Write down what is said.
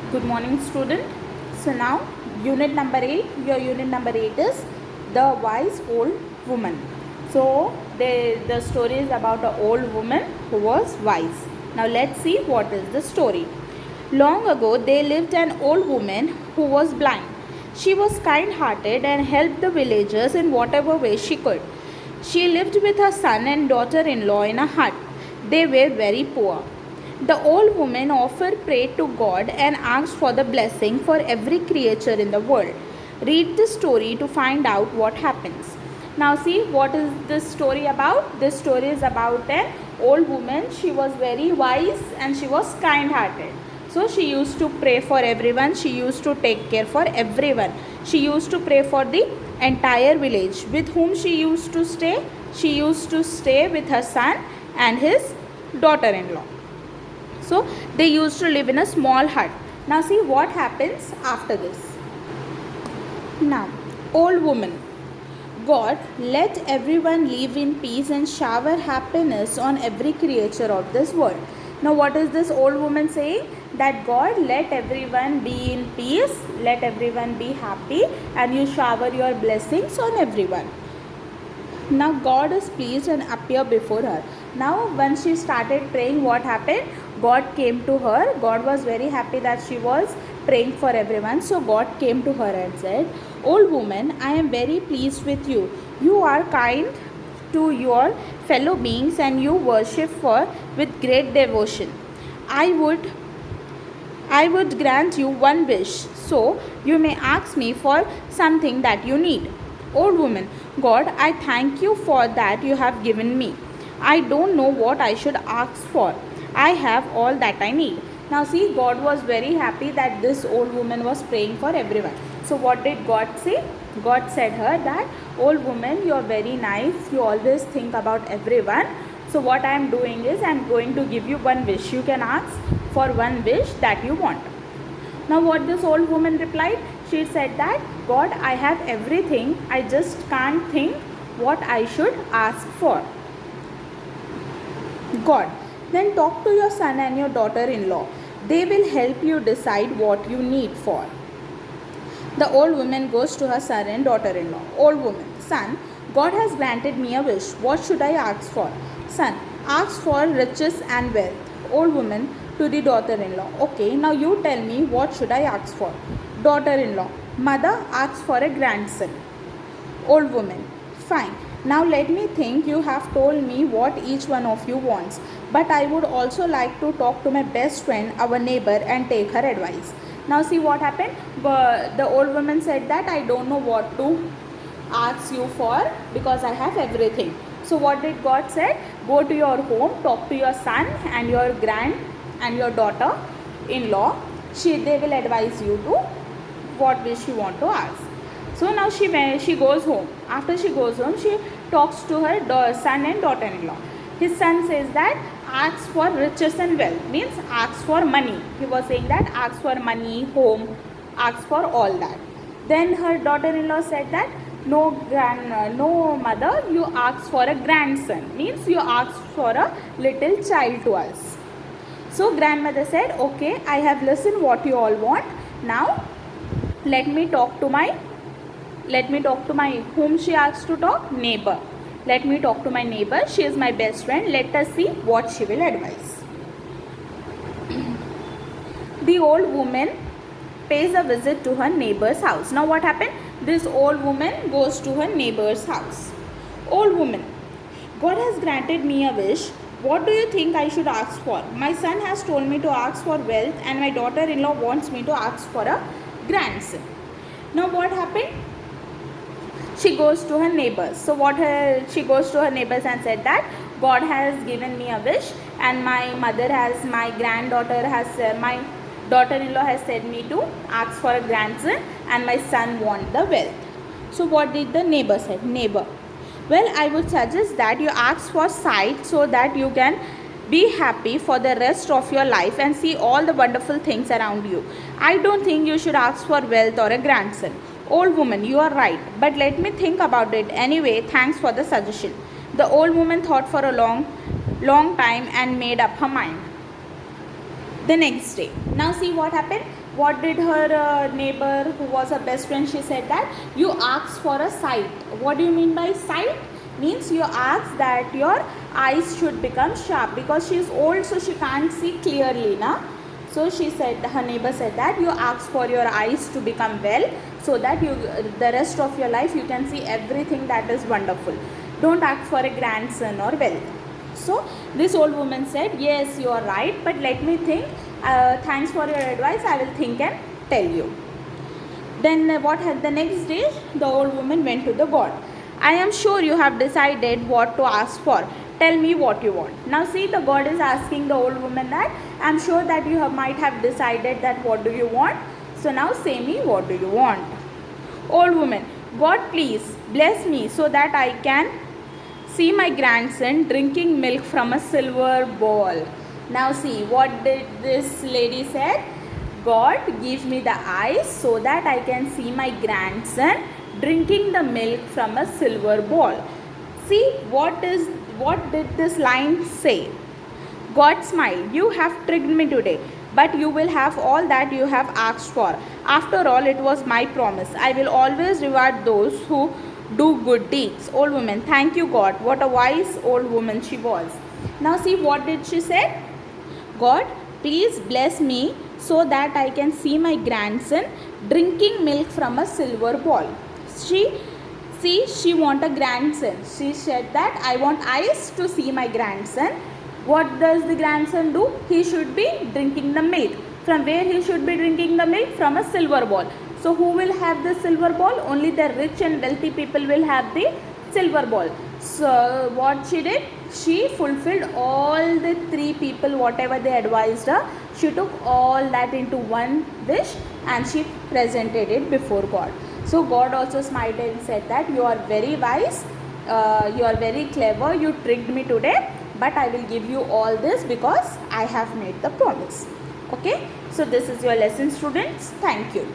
Good morning, student. So now, unit number 8. Your unit number 8 is the wise old woman. So the story is about an old woman who was wise. Now let's see what is the story. Long ago, there lived an old woman who was blind. She was kind-hearted and helped the villagers in whatever way she could. She lived with her son and daughter-in-law in a hut. They were very poor. The old woman often prayed to God and asked for the blessing for every creature in the world. Read the story to find out what happens. Now see what is this story about? This story is about an old woman. She was very wise and she was kind-hearted. So she used to pray for everyone. She used to take care for everyone. She used to pray for the entire village. With whom she used to stay? She used to stay with her son and his daughter-in-law. So they used to live in a small hut. Now see what happens after this. Now, old woman. God, let everyone live in peace and shower happiness on every creature of this world. Now what is this old woman saying? That God, let everyone be in peace, let everyone be happy, and you shower your blessings on everyone. Now God is pleased and appear before her. Now when she started praying, what happened? God came to her. God was very happy that she was praying for everyone. So God came to her and said, old woman, I am very pleased with you. You are kind to your fellow beings and you worship for with great devotion. I would grant you one wish, so you may ask me for something that you need. Old woman, God, I thank you for that you have given me. I don't know what I should ask for. I have all that I need. Now see, God was very happy that this old woman was praying for everyone. So what did God say? God said her that, old woman, you are very nice. You always think about everyone. So what I am doing is I am going to give you one wish. You can ask for one wish that you want. Now what this old woman replied? She said that, God, I have everything. I just can't think what I should ask for. God, then talk to your son and your daughter-in-law. They will help you decide what you need for. The old woman goes to her son and daughter-in-law. Old woman, son, God has granted me a wish. What should I ask for? Son, ask for riches and wealth. Old woman to the daughter-in-law. Okay, now you tell me what should I ask for? Daughter-in-law, mother asks for a grandson. Old woman, fine. Now let me think. You have told me what each one of you wants. But I would also like to talk to my best friend, our neighbor, and take her advice. Now see what happened. The old woman said that I don't know what to ask you for because I have everything. So what did God say? Go to your home, talk to your son and your daughter-in-law. They will advise you to what wish you want to ask. So now she goes home. After she goes home, she talks to her son and daughter-in-law. His son says that ask for riches and wealth, means ask for money. He was saying that ask for money, home, ask for all that. Then her daughter-in-law said that no mother, you ask for a grandson, means you ask for a little child to us. So grandmother said, okay, I have listened what you all want. Now let me talk to my whom she asked to talk? Neighbor. Let me talk to my neighbor. She is my best friend. Let us see what she will advise. The old woman pays a visit to her neighbor's house. Now what happened? This old woman goes to her neighbor's house. Old woman, God has granted me a wish. What do you think I should ask for? My son has told me to ask for wealth and my daughter-in-law wants me to ask for a grandson. Now what happened? She goes to her neighbors. So she goes to her neighbors and said that God has given me a wish and my daughter-in-law has said me to ask for a grandson and my son want the wealth. So what did the neighbor say? Neighbor, well, I would suggest that you ask for sight so that you can be happy for the rest of your life and see all the wonderful things around you. I don't think you should ask for wealth or a grandson. Old woman, you are right, but let me think about it. Anyway, thanks for the suggestion. The old woman thought for a long time and made up her mind. The next day. Now see what happened. what did her neighbor who was her best friend, she said that you ask for a sight. What do you mean by sight? Means you ask that your eyes should become sharp, because she is old, so she can't see clearly now. So she said, her neighbor said that you ask for your eyes to become well, so that you the rest of your life you can see everything that is wonderful. Don't ask for a grandson or wealth. So this old woman said, yes, you are right, but let me think. Thanks for your advice, I will think and tell you. Then what had the next day? The old woman went to the god. I am sure you have decided what to ask for. Tell me what you want. Now see, the god is asking the old woman that, I am sure that you might have decided that what do you want. So now say me, what do you want? Old woman, God, please bless me so that I can see my grandson drinking milk from a silver bowl. Now see, what did this lady said? God, give me the eyes so that I can see my grandson drinking the milk from a silver bowl. See, what did this line say? God smiled, you have tricked me today, but you will have all that you have asked for. After all, it was my promise. I will always reward those who do good deeds. Old woman, thank you God. What a wise old woman she was. Now see, what did she say? God, please bless me so that I can see my grandson drinking milk from a silver bowl. She want a grandson. She said that I want eyes to see my grandson. What does the grandson do? He should be drinking the milk. From where he should be drinking the milk? From a silver bowl. So who will have the silver bowl? Only the rich and wealthy people will have the silver bowl. So what she did? She fulfilled all the three people, whatever they advised her. She took all that into one wish and she presented it before God. So God also smiled and said that you are very wise, you are very clever, you tricked me today, but I will give you all this because I have made the promise. Okay, so this is your lesson, students. Thank you.